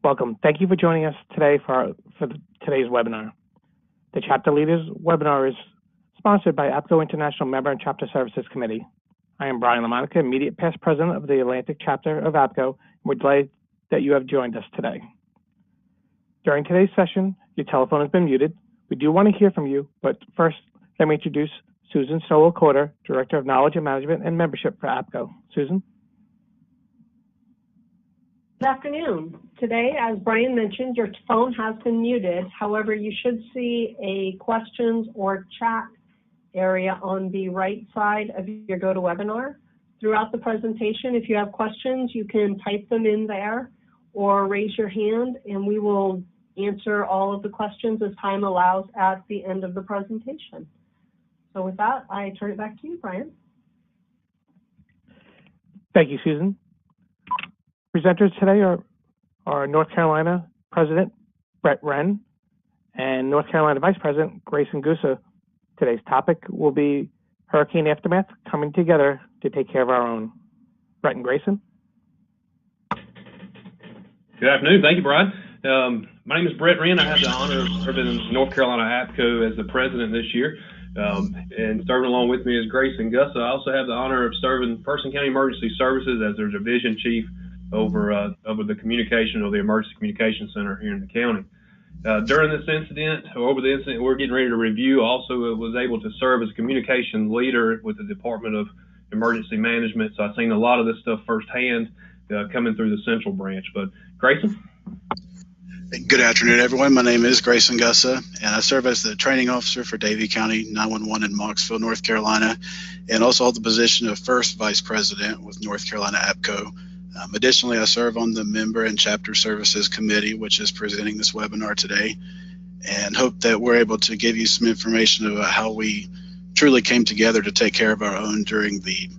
Welcome. Thank you for joining us today for today's webinar. The Chapter Leaders webinar is sponsored by APCO International Member and Chapter Services Committee. I am Brian LaMonica, immediate past president of the Atlantic Chapter of APCO, and we're delighted that you have joined us today. During today's session, your telephone has been muted. We do want to hear from you, but first, let me introduce Susan Sowell-Corder, Director of Knowledge and Management and Membership for APCO. Susan? Good afternoon. Today, as Brian mentioned, your phone has been muted. However, you should see a questions or chat area on the right side of your GoToWebinar. Throughout the presentation, if you have questions, you can type them in there or raise your hand, and we will answer all of the questions as time allows at the end of the presentation. So with that, I turn it back to you, Brian. Thank you, Susan. Presenters today are North Carolina President Wrenn and North Carolina Vice President Grayson Gusa. Today's topic will be hurricane aftermath, coming together to take care of our own. Brett and Grayson. Good afternoon. Thank you, Brian. My name is Brett Wrenn. I have the honor of serving in North Carolina APCO as the president this year. And serving along with me is Grayson Gusa. I also have the honor of serving Person County Emergency Services as their division chief over the communication or the Emergency Communication Center here in the county. During this incident, or over the incident we're getting ready to review, also was able to serve as a communication leader with the Department of Emergency Management. So I've seen a lot of this stuff firsthand coming through the central branch. But Grayson? Good afternoon, everyone. My name is Grayson Gusa, and I serve as the training officer for Davie County 911 in Mocksville, North Carolina, and also hold the position of first vice president with North Carolina APCO. Additionally, I serve on the Member and Chapter Services Committee, which is presenting this webinar today, and hope that we're able to give you some information about how we truly came together to take care of our own during the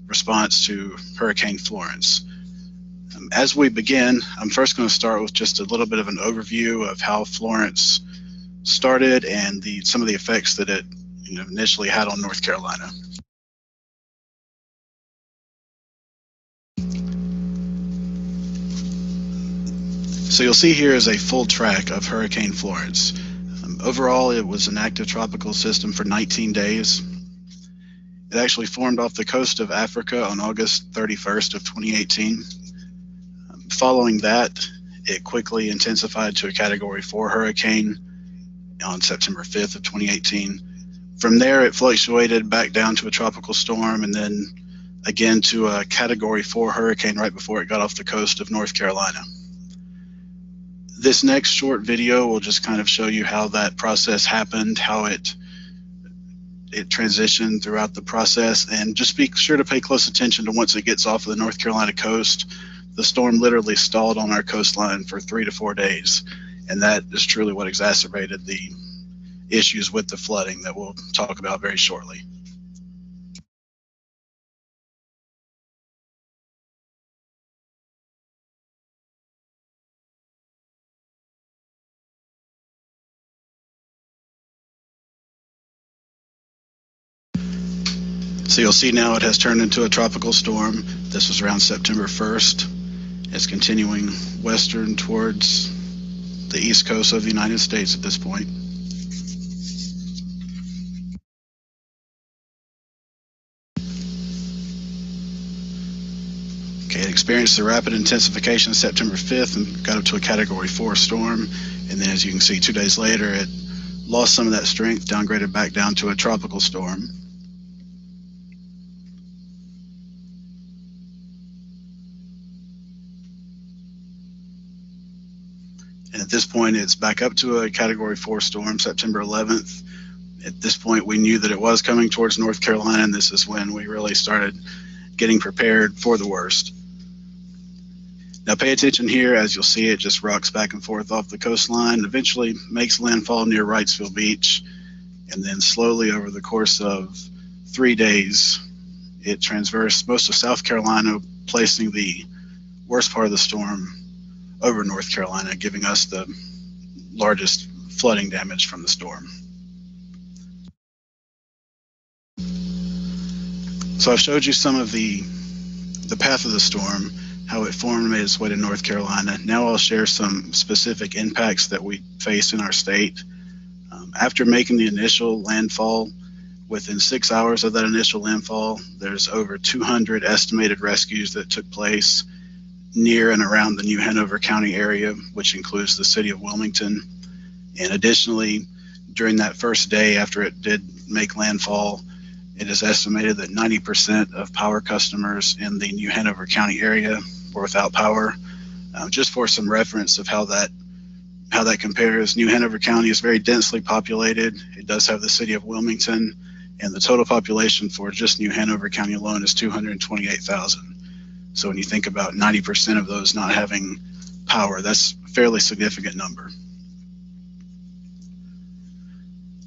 response to Hurricane Florence. As we begin, I'm first going to start with just a little bit of an overview of how Florence started and some of the effects that it initially had on North Carolina. So you'll see here is a full track of Hurricane Florence. Overall, it was an active tropical system for 19 days. It actually formed off the coast of Africa on August 31st of 2018. Following that, it quickly intensified to a Category 4 hurricane on September 5th of 2018. From there, it fluctuated back down to a tropical storm and then again to a Category 4 hurricane right before it got off the coast of North Carolina. This next short video will just kind of show you how that process happened, how it transitioned throughout the process, and just be sure to pay close attention to once it gets off of the North Carolina coast. The storm literally stalled on our coastline for 3 to 4 days, and that is truly what exacerbated the issues with the flooding that we'll talk about very shortly. So you'll see now it has turned into a tropical storm. This was around September 1st. It's continuing western towards the east coast of the United States at this point. Okay, it experienced a rapid intensification September 5th and got up to a Category 4 storm. And then as you can see, 2 days later, it lost some of that strength, downgraded back down to a tropical storm. And at this point, it's back up to a Category 4 storm, September 11th. At this point, we knew that it was coming towards North Carolina, and this is when we really started getting prepared for the worst. Now pay attention here. As you'll see, it just rocks back and forth off the coastline, eventually makes landfall near Wrightsville Beach, and then slowly over the course of 3 days, it traversed most of South Carolina, placing the worst part of the storm over North Carolina, giving us the largest flooding damage from the storm. So I've showed you some of the path of the storm. how it formed and made its way to North Carolina. Now I'll share some specific impacts that we face in our state. After making the initial landfall, within 6 hours of that initial landfall, there's over 200 estimated rescues that took place near and around the New Hanover County area, which includes the city of Wilmington. And additionally, during that first day after it did make landfall, it is estimated that 90% of power customers in the New Hanover County area were without power. Just for some reference of how that compares, New Hanover County is very densely populated. It does have the city of Wilmington, and the total population for just New Hanover County alone is 228,000. So when you think about 90% of those not having power, that's a fairly significant number.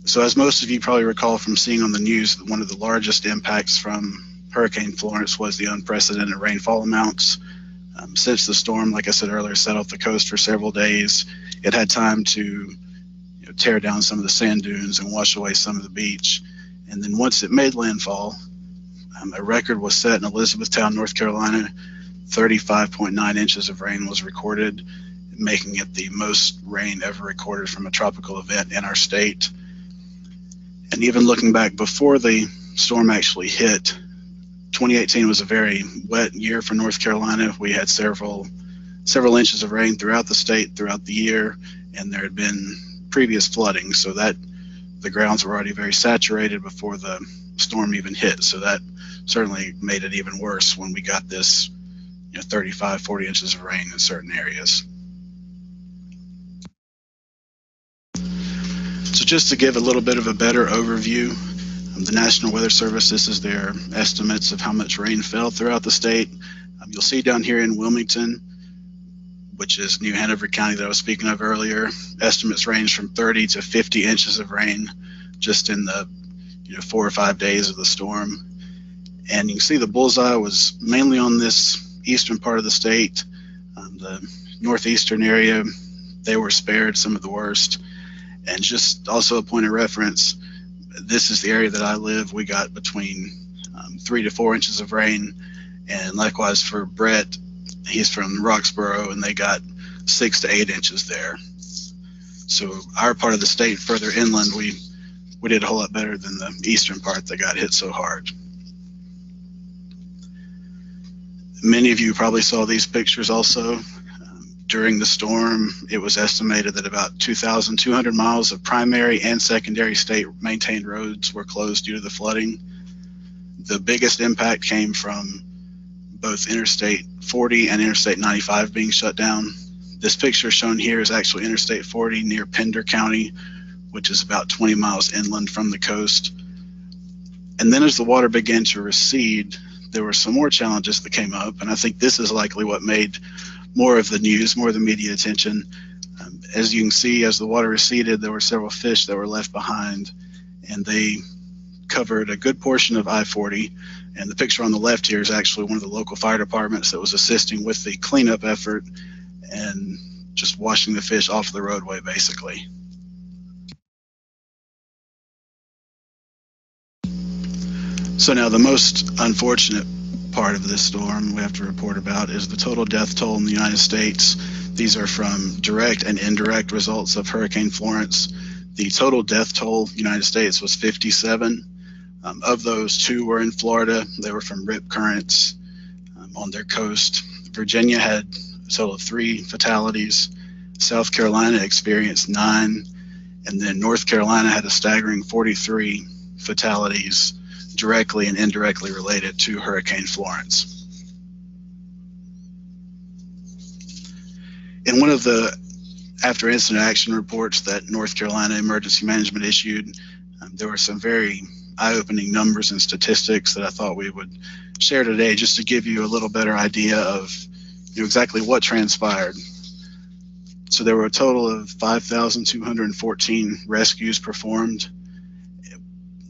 So as most of you probably recall from seeing on the news, one of the largest impacts from Hurricane Florence was the unprecedented rainfall amounts. Since the storm, like I said earlier, set off the coast for several days, it had time to tear down some of the sand dunes and wash away some of the beach. And then once it made landfall, a record was set in Elizabethtown, North Carolina. 35.9 inches of rain was recorded, making it the most rain ever recorded from a tropical event in our state. And even looking back before the storm actually hit, 2018 was a very wet year for North Carolina. We had several inches of rain throughout the state throughout the year, and there had been previous flooding, so that the grounds were already very saturated before the storm even hit. So that certainly made it even worse when we got this 35, 40 inches of rain in certain areas. So just to give a little bit of a better overview, the National Weather Service, this is their estimates of how much rain fell throughout the state. You'll see down here in Wilmington, which is New Hanover County that I was speaking of earlier, estimates range from 30 to 50 inches of rain just in the 4 or 5 days of the storm. And you can see the bullseye was mainly on this eastern part of the state. The northeastern area, they were spared some of the worst. And just also a point of reference, this is the area that I live. We got between 3 to 4 inches of rain. And likewise for Brett, he's from Roxborough, and they got 6 to 8 inches there. So our part of the state further inland, we did a whole lot better than the eastern part that got hit so hard. Many of you probably saw these pictures also. During the storm, it was estimated that about 2,200 miles of primary and secondary state maintained roads were closed due to the flooding. The biggest impact came from both Interstate 40 and Interstate 95 being shut down. This picture shown here is actually Interstate 40 near Pender County, which is about 20 miles inland from the coast. And then as the water began to recede, there were some more challenges that came up, and I think this is likely what made more of the news, more of the media attention. As you can see, as the water receded, there were several fish that were left behind, and they covered a good portion of I-40. And the picture on the left here is actually one of the local fire departments that was assisting with the cleanup effort and just washing the fish off the roadway, basically. So now the most unfortunate part of this storm we have to report about is the total death toll in the United States. These are from direct and indirect results of Hurricane Florence. The total death toll in the United States was 57. Of those, 2 were in Florida. They were from rip currents on their coast. Virginia had a total of 3 fatalities. South Carolina experienced 9. And then North Carolina had a staggering 43 fatalities directly and indirectly related to Hurricane Florence. In one of the after incident action reports that North Carolina Emergency Management issued, there were some very eye-opening numbers and statistics that I thought we would share today, just to give you a little better idea of exactly what transpired. So there were a total of 5,214 rescues performed.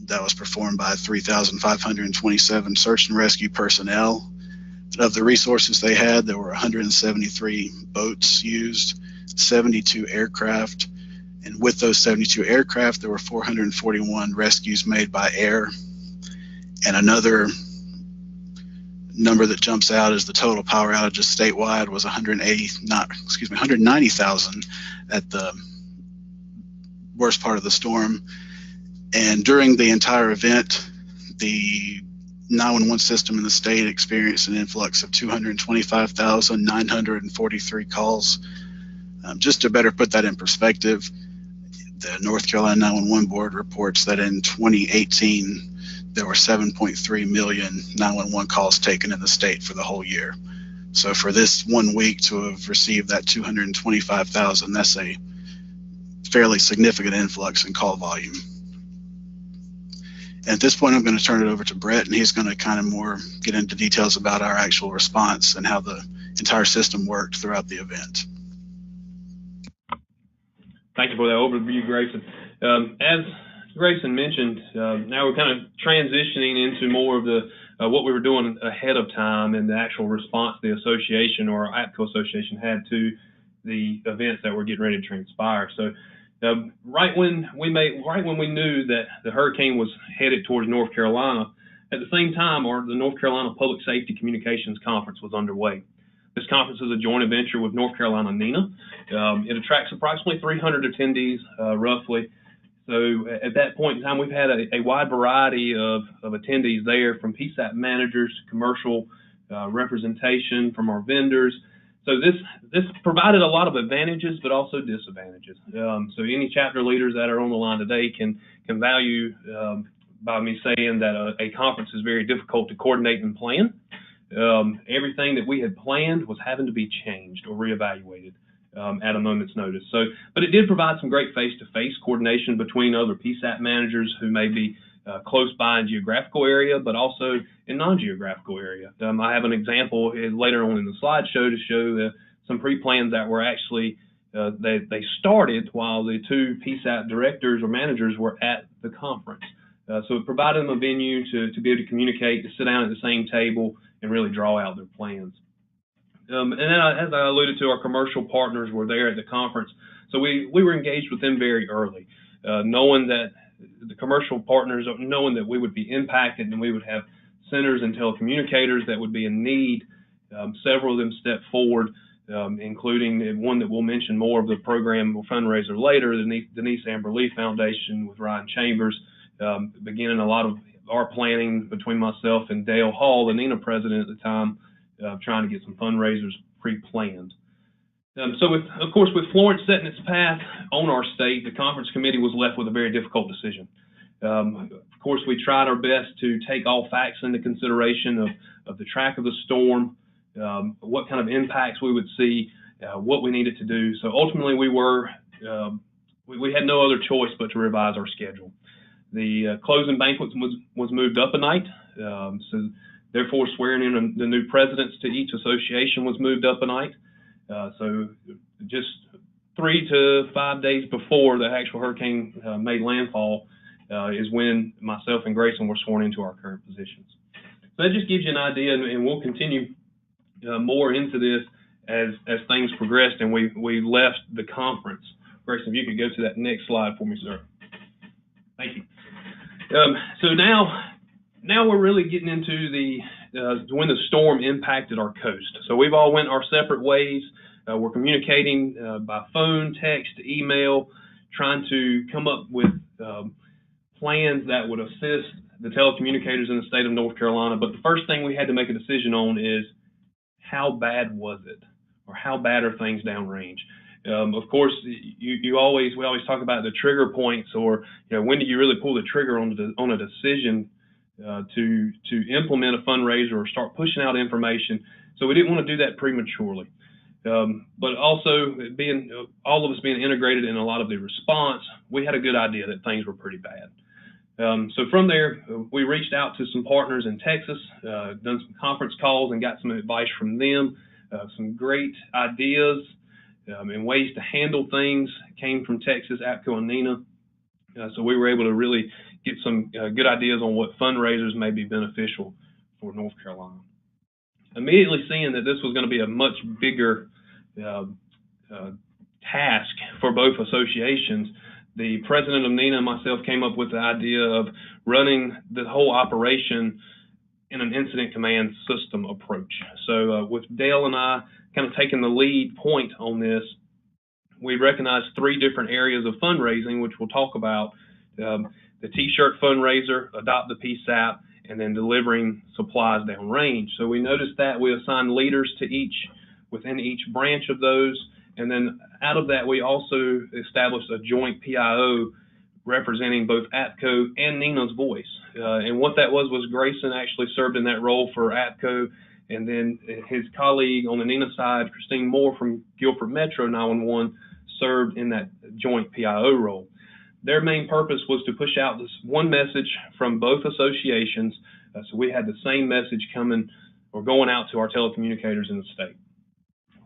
That was performed by 3,527 search and rescue personnel. And of the resources they had, there were 173 boats used, 72 aircraft, and with those 72 aircraft, there were 441 rescues made by air, and another number that jumps out is the total power outages statewide was 190,000 at the worst part of the storm. And during the entire event, the 911 system in the state experienced an influx of 225,943 calls. Just to better put that in perspective, the North Carolina 911 Board reports that in 2018, there were 7.3 million 911 calls taken in the state for the whole year. So for this 1 week to have received that 225,000, that's a fairly significant influx in call volume. And at this point, I'm going to turn it over to Brett, and he's going to kind of more get into details about our actual response and how the entire system worked throughout the event. Thank you for that overview, Grayson. As Grayson mentioned, now we're kind of transitioning into more of the what we were doing ahead of time and the actual response the association or APCO association had to the events that were getting ready to transpire. So right when we knew that the hurricane was headed towards North Carolina, at the same time, the North Carolina Public Safety Communications Conference was underway. This conference is a joint venture with North Carolina NENA. It attracts approximately 300 attendees, roughly. So at that point in time, we've had a wide variety of attendees there, from PSAP managers, commercial representation from our vendors. So this provided a lot of advantages, but also disadvantages. So any chapter leaders that are on the line today can value by me saying that a conference is very difficult to coordinate and plan. Everything that we had planned was having to be changed or reevaluated at a moment's notice. So, but it did provide some great face-to-face coordination between other PSAP managers who may be close by in geographical area, but also in non-geographical area. I have an example later on in the slideshow to show some pre-plans that were actually, they started while the two PSAP directors or managers were at the conference. So it provided them a venue to be able to communicate, to sit down at the same table and really draw out their plans. And then, as I alluded to, our commercial partners were there at the conference. So we were engaged with them very early, knowing that the commercial partners, knowing that we would be impacted and we would have centers and telecommunicators that would be in need. Several of them stepped forward, including one that we'll mention more of the program or fundraiser later, the Denise Amber Lee Foundation with Ryan Chambers, beginning a lot of our planning between myself and Dale Hall, the NENA president at the time, trying to get some fundraisers pre-planned. So, of course, with Florence setting its path on our state, the conference committee was left with a very difficult decision. Of course, we tried our best to take all facts into consideration of the track of the storm, what kind of impacts we would see, what we needed to do. So ultimately, we had no other choice but to revise our schedule. The closing banquet was moved up a night, so therefore swearing in the new presidents to each association was moved up a night. So just 3 to 5 days before the actual hurricane made landfall is when myself and Grayson were sworn into our current positions. So that just gives you an idea, and we'll continue more into this as things progressed and we left the conference. Grayson, if you could go to that next slide for me, sir. Thank you. So now we're really getting into when the storm impacted our coast. So we've all went our separate ways. We're communicating by phone, text, email, trying to come up with plans that would assist the telecommunicators in the state of North Carolina. But the first thing we had to make a decision on is how bad was it, or how bad are things downrange? Of course, we always talk about the trigger points, or when do you really pull the trigger on a decision to implement a fundraiser or start pushing out information. So we didn't want to do that prematurely. But also all of us being integrated in a lot of the response, we had a good idea that things were pretty bad. So from there, we reached out to some partners in Texas, done some conference calls and got some advice from them. Some great ideas and ways to handle things came from Texas APCO and NENA. So we were able to really get some good ideas on what fundraisers may be beneficial for North Carolina. Immediately seeing that this was going to be a much bigger task for both associations, the president of NENA and myself came up with the idea of running the whole operation in an incident command system approach. So with Dale and I kind of taking the lead point on this, we recognize 3 different areas of fundraising, which we'll talk about: the T-shirt fundraiser, adopt the PSAP, and then delivering supplies downrange. So we noticed that we assigned leaders to within each branch of those, and then out of that we also established a joint PIO representing both APCO and NENA's voice. And what that was Grayson actually served in that role for APCO, and then his colleague on the NENA side, Christine Moore from Guilford Metro 911, served in that joint PIO role. Their main purpose was to push out this one message from both associations, so we had the same message going out to our telecommunicators in the state.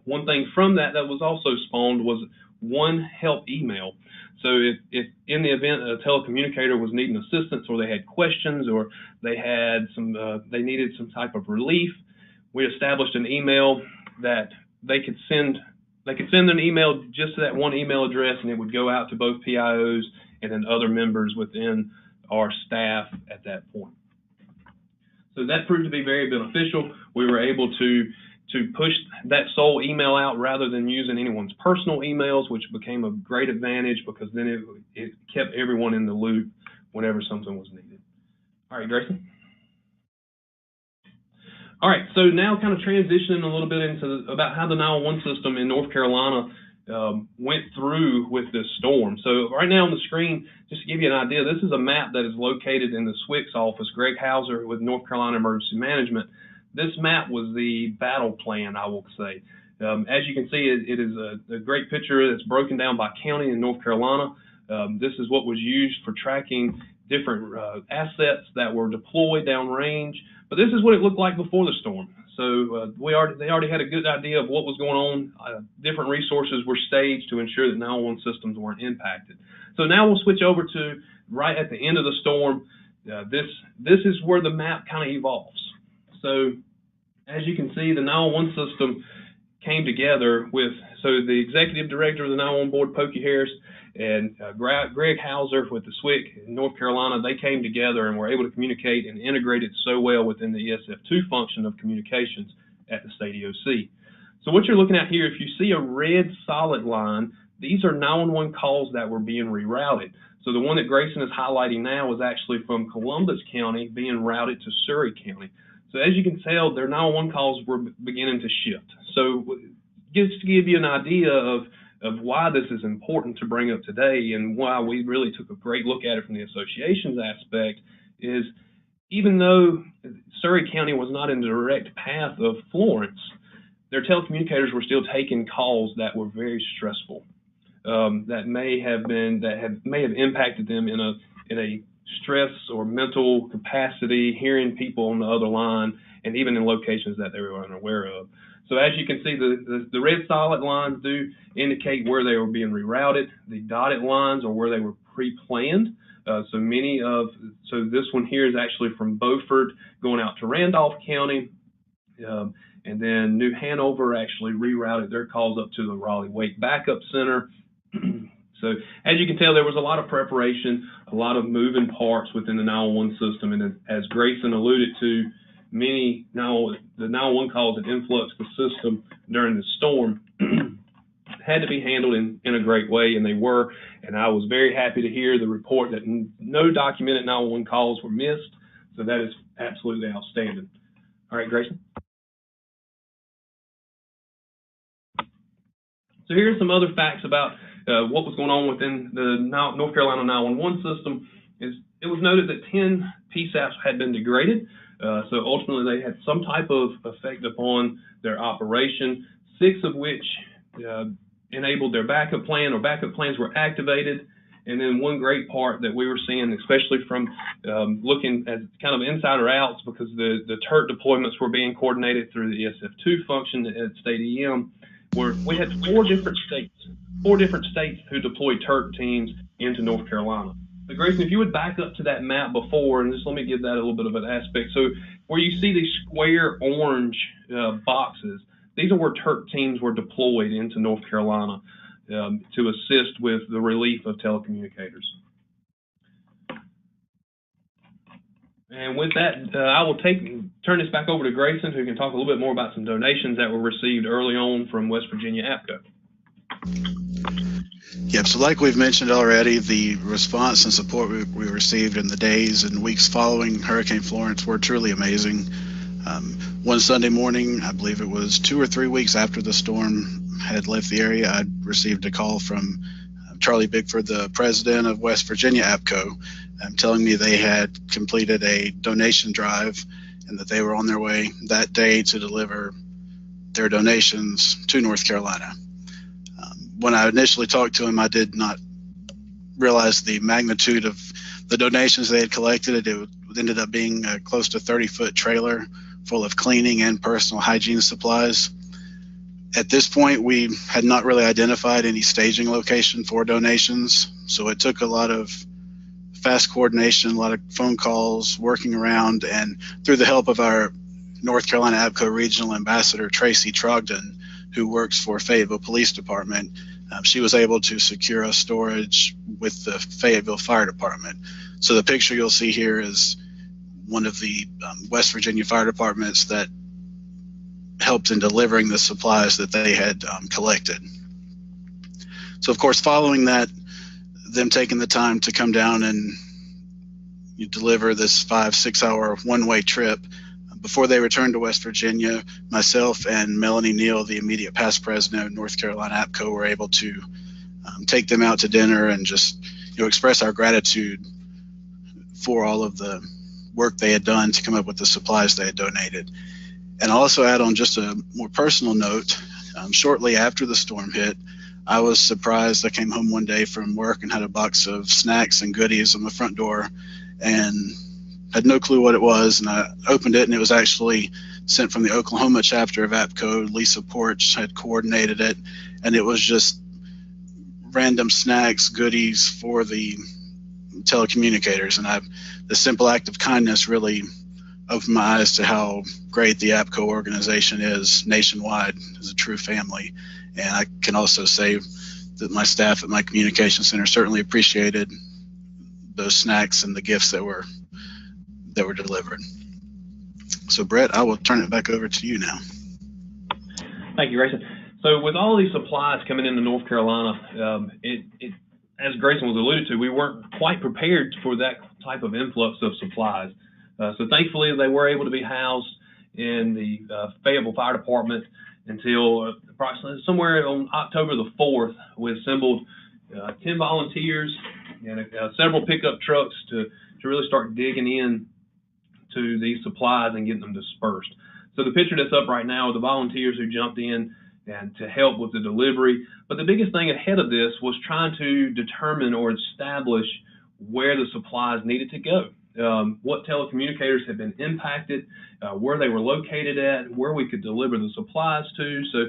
One thing from that was also spawned was one help email. So if in the event a telecommunicator was needing assistance, or they had questions, or they had they needed some type of relief, we established an email that they could send an email just to that one email address, and it would go out to both PIOs and then other members within our staff at that point. So that proved to be very beneficial. We were able to push that sole email out rather than using anyone's personal emails, which became a great advantage because then it kept everyone in the loop whenever something was needed. All right, Grayson. All right, so now kind of transitioning a little bit into about how the 911 system in North Carolina went through with this storm. So right now on the screen, just to give you an idea, this is a map that is located in the SWC's office, Greg Hauser with North Carolina Emergency Management. This map was the battle plan, I will say. As you can see, it is a great picture that's broken down by county in North Carolina. This is what was used for tracking different assets that were deployed downrange. But this is what it looked like before the storm. So they already had a good idea of what was going on. Different resources were staged to ensure that 911 systems weren't impacted. So now we'll switch over to right at the end of the storm. This is where the map kind of evolves. So as you can see, the 911 system came together with, so the executive director of the 911 board, Pokey Harris, and Greg Hauser with the SWC in North Carolina, they came together and were able to communicate and integrate it so well within the ESF2 function of communications at the state EOC. So what you're looking at here, if you see a red solid line, these are 911 calls that were being rerouted. So the one that Grayson is highlighting now is actually from Columbus County being routed to Surry County. So as you can tell, their 911 calls were beginning to shift. So just to give you an idea of why this is important to bring up today and why we really took a great look at it from the association's aspect is, even though Surry County was not in the direct path of Florence, their telecommunicators were still taking calls that were very stressful, that may have impacted them in a stress or mental capacity, hearing people on the other line, and even in locations that they were unaware of. So as you can see, the red solid lines do indicate where they were being rerouted. The dotted lines are where they were pre-planned. So this one here is actually from Beaufort going out to Randolph County. And then New Hanover actually rerouted their calls up to the Raleigh-Wake Backup Center. So as you can tell, there was a lot of preparation, a lot of moving parts within the 911 system. And as Grayson alluded to, the 911 calls that influxed the system during the storm had to be handled in a great way, and they were. And I was very happy to hear the report that no documented 911 calls were missed. So that is absolutely outstanding. All right, Grayson. So here are some other facts about what was going on within the North Carolina 911 system. It was noted that 10 PSAPs had been degraded. So ultimately, they had some type of effect upon their operation, 6 of which enabled their backup plan, or backup plans were activated. And then one great part that we were seeing, especially from looking at kind of inside or outs, because the TERT deployments were being coordinated through the ESF2 function at State EM, where we had 4 different states who deployed TERT teams into North Carolina. But Grayson, if you would back up to that map before, and just let me give that a little bit of an aspect. So where you see these square orange boxes, these are where TERT teams were deployed into North Carolina to assist with the relief of telecommunicators. And with that, I will turn this back over to Grayson, who can talk a little bit more about some donations that were received early on from West Virginia APCO. Yep, so like we've mentioned already, the response and support we received in the days and weeks following Hurricane Florence were truly amazing. One Sunday morning, I believe it was 2 or 3 weeks after the storm had left the area, I received a call from Charlie Bigford, the president of West Virginia APCO, telling me they had completed a donation drive and that they were on their way that day to deliver their donations to North Carolina. When I initially talked to him, I did not realize the magnitude of the donations they had collected. It ended up being a close to 30-foot trailer full of cleaning and personal hygiene supplies. At this point, we had not really identified any staging location for donations, so it took a lot of fast coordination, a lot of phone calls, working around, and through the help of our North Carolina APCO Regional Ambassador, Tracy Trogdon, who works for Fayetteville Police Department, she was able to secure us storage with the Fayetteville Fire Department. So the picture you'll see here is one of the West Virginia fire departments that helped in delivering the supplies that they had collected. So of course, following that, them taking the time to come down and deliver this 5-6 hour one-way trip, before they returned to West Virginia, myself and Melanie Neal, the immediate past president of North Carolina APCO, were able to take them out to dinner and just express our gratitude for all of the work they had done to come up with the supplies they had donated. And I'll also add on just a more personal note, shortly after the storm hit, I was surprised. I came home one day from work and had a box of snacks and goodies on the front door and had no clue what it was, and I opened it, and it was actually sent from the Oklahoma chapter of APCO. Lisa Porch had coordinated it, and it was just random snacks, goodies for the telecommunicators. And the simple act of kindness really opened my eyes to how great the APCO organization is nationwide as a true family. And I can also say that my staff at my communication center certainly appreciated those snacks and the gifts that were delivered. So Brett, I will turn it back over to you now. Thank you, Grayson. So with all these supplies coming into North Carolina, as Grayson was alluded to, we weren't quite prepared for that type of influx of supplies. So thankfully they were able to be housed in the Fayetteville Fire Department until approximately somewhere on October the 4th. We assembled 10 volunteers and several pickup trucks to really start digging in to these supplies and getting them dispersed. So the picture that's up right now are the volunteers who jumped in and to help with the delivery. But the biggest thing ahead of this was trying to determine or establish where the supplies needed to go, what telecommunicators had been impacted, where they were located at, where we could deliver the supplies to. So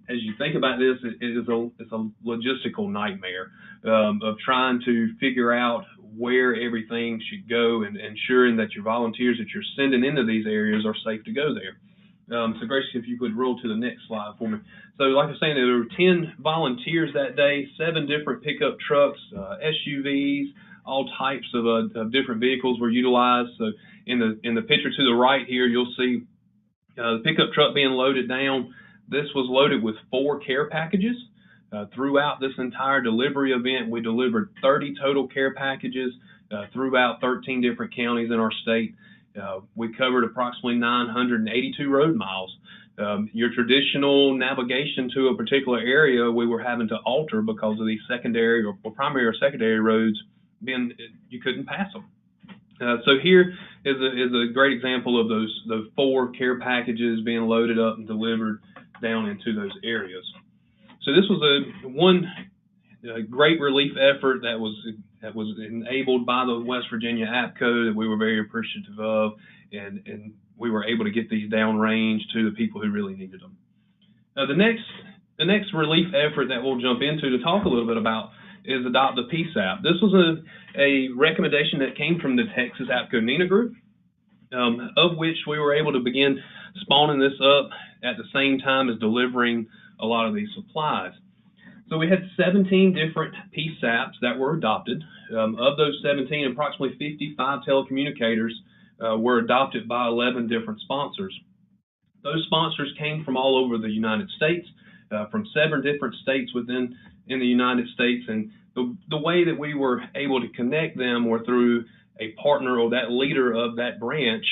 as you think about this, it's a logistical nightmare of trying to figure out where everything should go and ensuring that your volunteers that you're sending into these areas are safe to go there. So Grayson, if you could roll to the next slide for me. So like I was saying, there were 10 volunteers that day, 7 different pickup trucks, SUVs, all types of different vehicles were utilized. So in the picture to the right here, you'll see the pickup truck being loaded down. This was loaded with 4 care packages. Throughout this entire delivery event, we delivered 30 total care packages throughout 13 different counties in our state. We covered approximately 982 road miles. Your traditional navigation to a particular area, we were having to alter because of these secondary or primary or secondary roads being, you couldn't pass them. So here is a great example of those 4 care packages being loaded up and delivered down into those areas. So this was one great relief effort that was enabled by the West Virginia APCO that we were very appreciative of, and we were able to get these downrange to the people who really needed them. The next relief effort that we'll jump into to talk a little bit about is Adopt the PSAP. This was a recommendation that came from the Texas APCO NENA group, of which we were able to begin spawning this up at the same time as delivering a lot of these supplies. So we had 17 different PSAPs that were adopted. Of those 17, approximately 55 telecommunicators were adopted by 11 different sponsors. Those sponsors came from all over the United States, from 7 different states in the United States, and the way that we were able to connect them were through a partner or that leader of that branch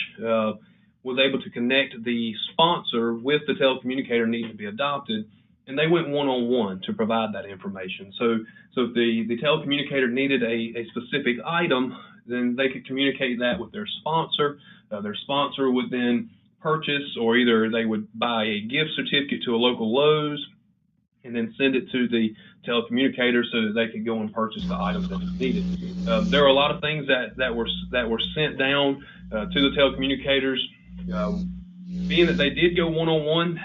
was able to connect the sponsor with the telecommunicator needing to be adopted, and they went one-on-one to provide that information. So if the telecommunicator needed a specific item, then they could communicate that with their sponsor. Their sponsor would then purchase, or either they would buy a gift certificate to a local Lowe's and then send it to the telecommunicator so that they could go and purchase the items that is needed. There were a lot of things that were sent down to the telecommunicators. Being that they did go one-on-one,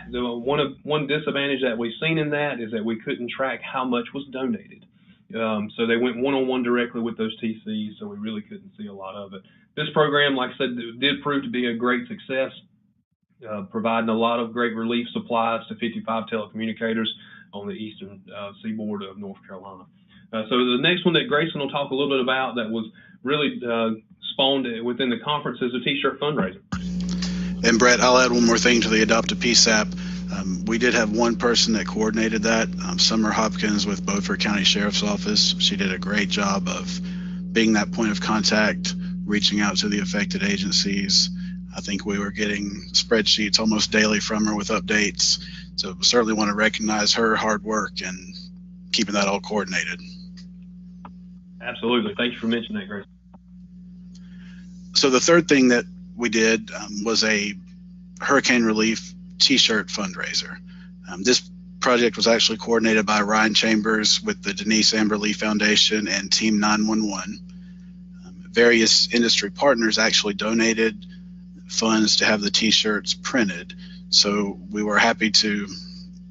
one disadvantage that we've seen in that is that we couldn't track how much was donated. So they went one-on-one directly with those TCs, so we really couldn't see a lot of it. This program, like I said, did prove to be a great success, providing a lot of great relief supplies to 55 telecommunicators on the eastern seaboard of North Carolina. So the next one that Grayson will talk a little bit about that was really spawned within the conference is a T-shirt fundraiser. And Brett, I'll add one more thing to the Adopt a PSAP. We did have one person that coordinated that, Summer Hopkins with Beaufort County Sheriff's Office. She did a great job of being that point of contact, reaching out to the affected agencies. I think we were getting spreadsheets almost daily from her with updates. So we certainly want to recognize her hard work and keeping that all coordinated. Absolutely. Thank you for mentioning that, Grace. So the third thing that we did was a hurricane relief T-shirt fundraiser. This project was actually coordinated by Ryan Chambers with the Denise Amber Lee Foundation and Team 911. Various industry partners actually donated funds to have the T-shirts printed. So we were happy to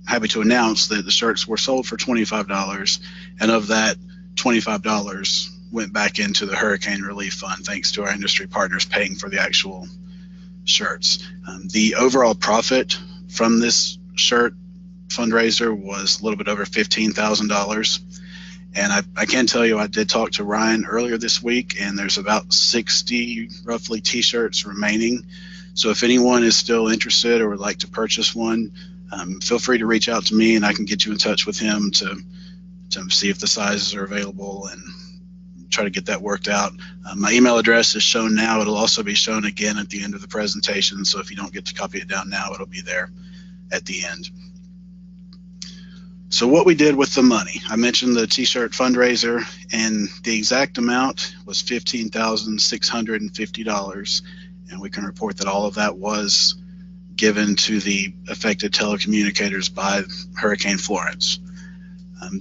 announce that the shirts were sold for $25, and of that, $25 went back into the Hurricane Relief Fund, thanks to our industry partners paying for the actual shirts. The overall profit from this shirt fundraiser was a little bit over $15,000. And I can tell you, I did talk to Ryan earlier this week, and there's about 60 roughly T-shirts remaining. So if anyone is still interested or would like to purchase one, feel free to reach out to me, and I can get you in touch with him to see if the sizes are available and try to get that worked out. My email address is shown now. It'll also be shown again at the end of the presentation. So if you don't get to copy it down now, it'll be there at the end. So what we did with the money, I mentioned the T-shirt fundraiser, and the exact amount was $15,650, and we can report that all of that was given to the affected telecommunicators by Hurricane Florence.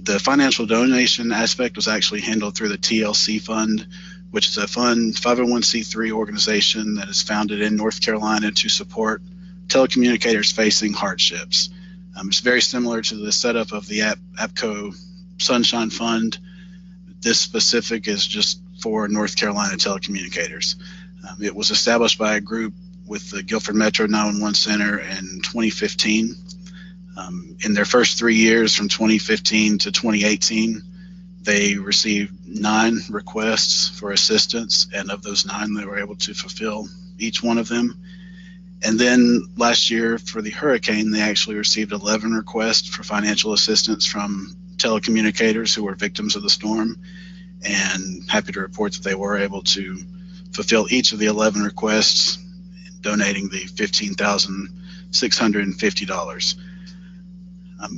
The financial donation aspect was actually handled through the TLC Fund, which is a 501c3 organization that is founded in North Carolina to support telecommunicators facing hardships. It's very similar to the setup of the APCO Sunshine Fund. This specific is just for North Carolina telecommunicators. It was established by a group with the Guilford Metro 911 Center in 2015. In their first 3 years, from 2015 to 2018, they received 9 requests for assistance, and of those 9, they were able to fulfill each one of them. And then last year for the hurricane, they actually received 11 requests for financial assistance from telecommunicators who were victims of the storm, and happy to report that they were able to fulfill each of the 11 requests, donating the $15,650.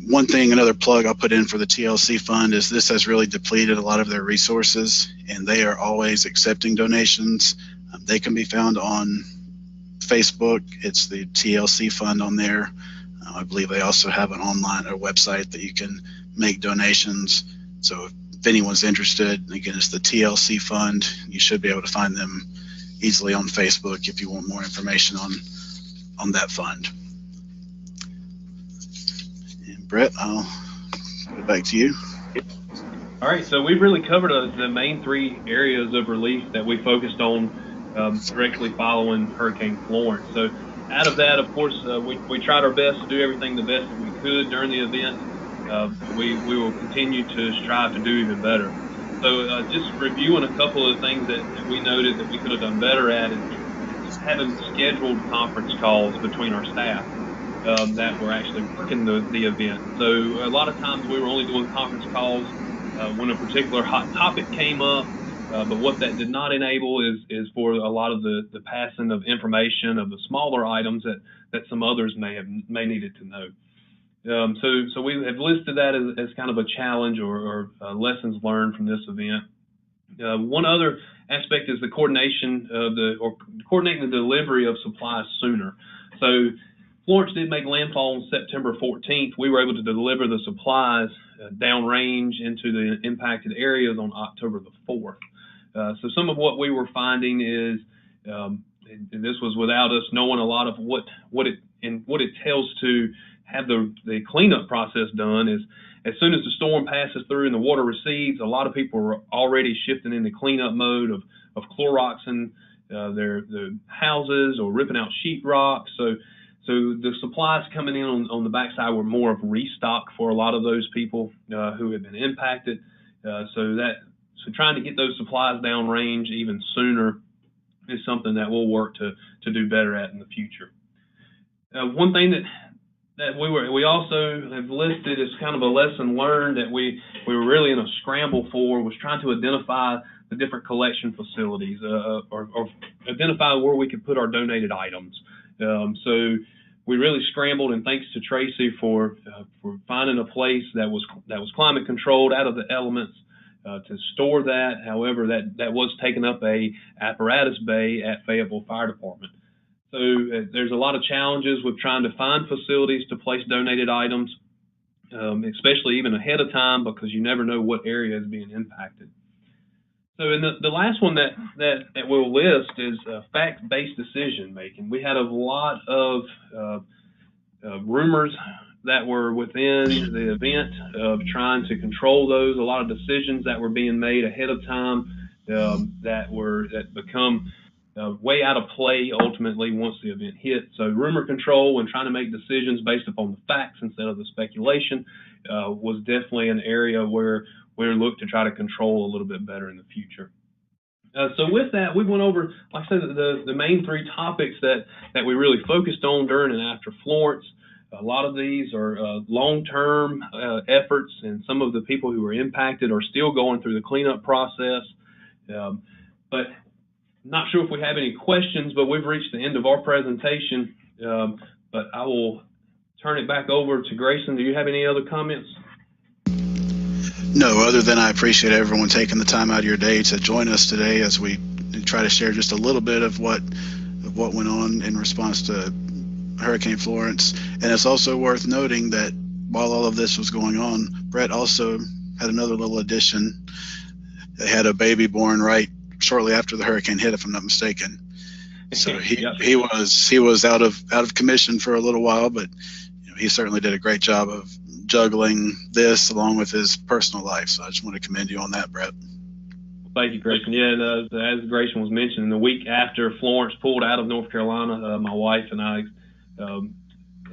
One thing, another plug I'll put in for the TLC Fund is this has really depleted a lot of their resources, and they are always accepting donations. They can be found on Facebook. It's the TLC Fund on there. I believe they also have an online or website that you can make donations. So if anyone's interested, again, it's the TLC Fund. You should be able to find them easily on Facebook if you want more information on that fund. And Brett, I'll put it back to you. All right, so we've really covered the main 3 areas of relief that we focused on directly following Hurricane Florence. So out of that, of course, we tried our best to do everything the best that we could during the event. We will continue to strive to do even better. So just reviewing a couple of things that we noted that we could have done better at is having scheduled conference calls between our staff that were actually working the event. So a lot of times we were only doing conference calls when a particular hot topic came up. But what that did not enable is for a lot of the passing of information of the smaller items that some others may needed to know. So we have listed that as kind of a challenge or lessons learned from this event. One other aspect is the coordinating the delivery of supplies sooner. So Florence did make landfall on September 14th. We were able to deliver the supplies downrange into the impacted areas on October the 4th. So some of what we were finding is, and this was without us knowing a lot of what it tells to have the cleanup process done, is as soon as the storm passes through and the water recedes, a lot of people are already shifting into cleanup mode of Cloroxing their houses or ripping out sheetrock. So the supplies coming in on the backside were more of restock for a lot of those people who had been impacted. So trying to get those supplies downrange even sooner is something that we'll work to do better at in the future. One thing that we also have listed as kind of a lesson learned that we were really in a scramble for was trying to identify the different collection facilities or identify where we could put our donated items. So we really scrambled, and thanks to Tracy for finding a place that was climate controlled, out of the elements, to store that. However, that was taking up a apparatus bay at Fayetteville Fire Department. So there's a lot of challenges with trying to find facilities to place donated items, especially even ahead of time, because you never know what area is being impacted. So in the last one that we'll list is fact-based decision making. We had a lot of rumors that were within the event of trying to control those, a lot of decisions that were being made ahead of time that become way out of play ultimately once the event hit. So rumor control and trying to make decisions based upon the facts instead of the speculation was definitely an area where we look to try to control a little bit better in the future. So with that, we went over, like I said, the main three topics that we really focused on during and after Florence. A lot of these are long-term efforts, and some of the people who were impacted are still going through the cleanup process. But not sure if we have any questions, but we've reached the end of our presentation. But I will turn it back over to Grayson. Do you have any other comments? No, other than I appreciate everyone taking the time out of your day to join us today as we try to share just a little bit of what went on in response to Hurricane Florence. And it's also worth noting that while all of this was going on, Brett also had another little addition. They had a baby born right shortly after the hurricane hit, if I'm not mistaken. So he was out of commission for a little while, but he certainly did a great job of juggling this along with his personal life. So I just want to commend you on that, Brett. Thank you, Grayson. Yeah, and, as Grayson was mentioning, the week after Florence pulled out of North Carolina, my wife and I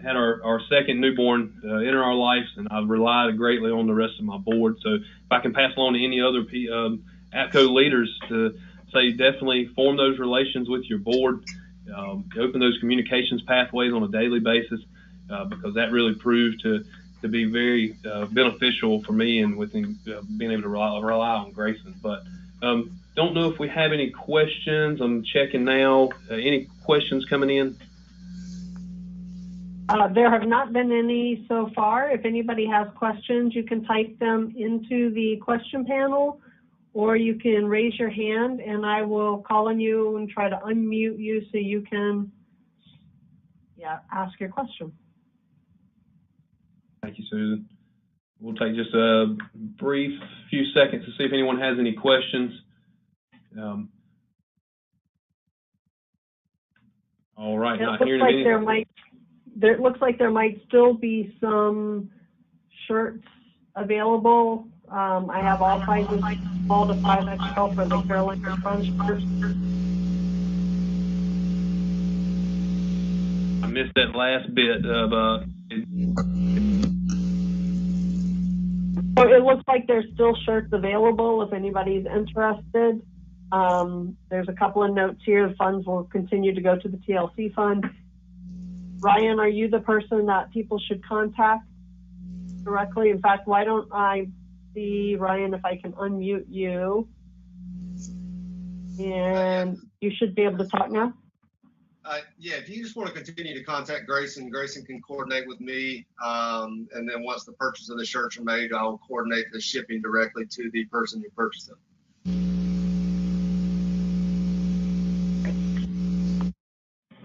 had our second newborn enter our lives, and I've relied greatly on the rest of my board. So if I can pass along to any other APCO leaders to say, definitely form those relations with your board, open those communications pathways on a daily basis, because that really proved to be very beneficial for me and within being able to rely on Grayson. But don't know if we have any questions. I'm checking now. Any questions coming in? There have not been any so far. If anybody has questions, you can type them into the question panel, or you can raise your hand and I will call on you and try to unmute you so you can ask your question. Thank you, Susan. We'll take just a brief few seconds to see if anyone has any questions. All right, not hearing anything. It looks like there might still be some shirts available. I have all sizes, small to 5XL for the Carolina Front shirts. I missed that last bit of So it looks like there's still shirts available if anybody's interested. There's a couple of notes here. The funds will continue to go to the TLC fund. Ryan, are you the person that people should contact directly? In fact, why don't I see, Ryan, if I can unmute you? And you should be able to talk now. Yeah, if you just want to continue to contact Grayson, Grayson can coordinate with me. And then once the purchase of the shirts are made, I'll coordinate the shipping directly to the person who purchased them.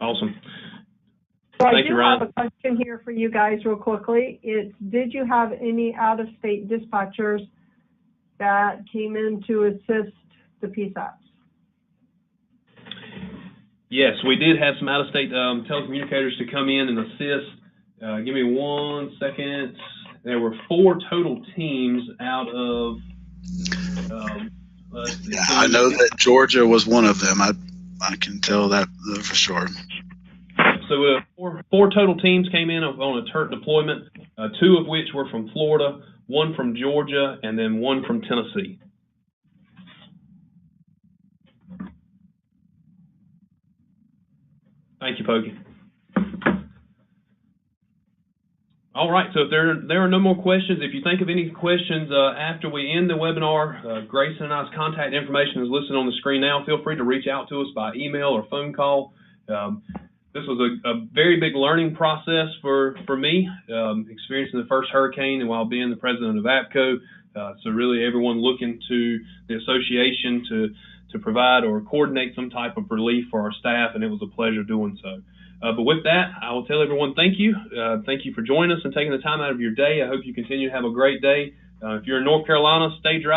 Awesome. So Thank I you, do Ryan. have a question here for you guys real quickly. It's, did you have any out-of-state dispatchers that came in to assist the PSAPs? Yes, we did have some out-of-state telecommunicators to come in and assist. Give me 1 second. There were 4 total teams out of. Yeah, I know that Georgia was one of them. I can tell that for sure. So 4 total teams came in on a TERT deployment, 2 of which were from Florida, 1 from Georgia, and then 1 from Tennessee. Thank you, Pokey. All right, so if there are no more questions, if you think of any questions after we end the webinar, Grayson and I's contact information is listed on the screen now. Feel free to reach out to us by email or phone call. This was a very big learning process for me, experiencing the first hurricane and while being the president of APCO. So really everyone looking to the association to provide or coordinate some type of relief for our staff, and it was a pleasure doing so. But with that, I will tell everyone thank you. Thank you for joining us and taking the time out of your day. I hope you continue to have a great day. If you're in North Carolina, stay dry.